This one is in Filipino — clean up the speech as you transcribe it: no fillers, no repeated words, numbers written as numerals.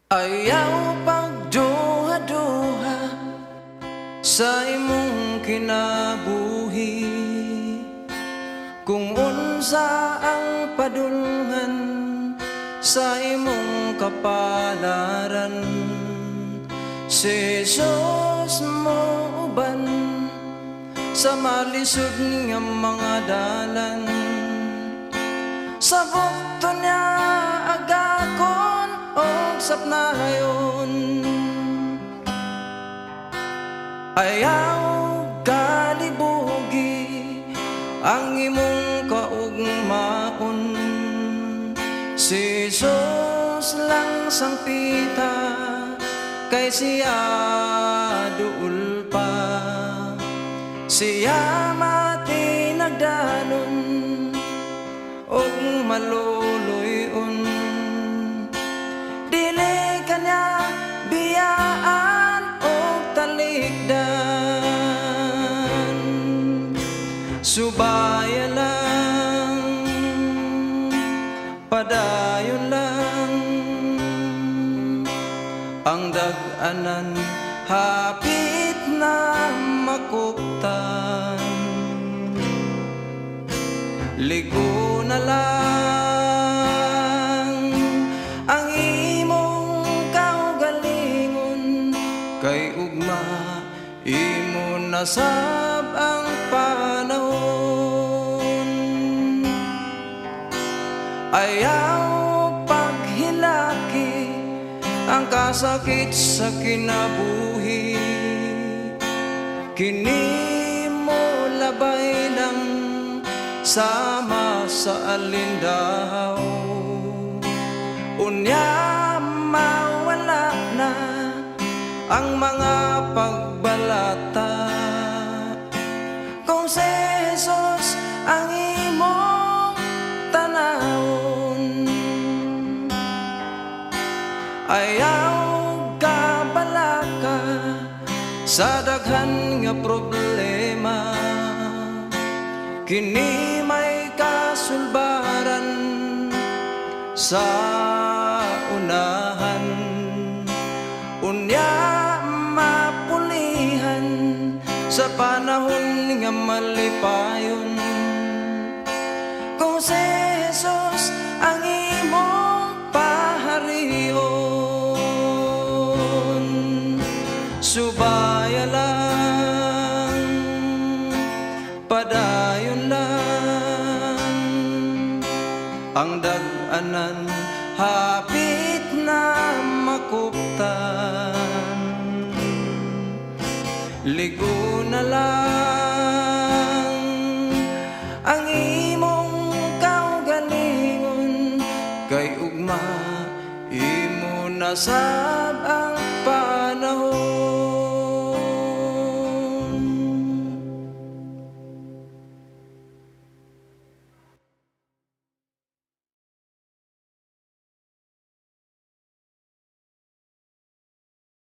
Ayaw pagduha-duha sa imong kinabuhi, kung unsa ang padulngan sa imong kapalaran. Si Jesus mo uban sa malisod nga mga dalan, sa bukto niya agakon og sapnayon. Ayaw kalibugi ang imong kaugmaon, si Jesus lang sangpita kay siya duol pa. Siya matinagdanon og maluluyon, dili kanya biyaan og talikdan. Subaya lang, padayon lang, ang dag-anan hapit na makuptan. Ligo na lang ang imong kaugalingon, kay ugma imo nasab ang panahon. Ayaw paghilaki ang kasakit sa kinabuhi, kini mo labay lang sama sa alindaw. Unya mawala na ang mga pagbalata, kung si Jesus ang imong tanawon. Ayaw kabalaka sa daghan nga problema, kini may kasulbaran sa unahan. Unya mapulihan sa panahon nga malipayon, kung si Jesus ang imong paharion. Subaya lang, padayon lang, ang dag-anan hapit na makuptan. Ligo na lang ang imong kaugalingon, kay ugma imo nasab ang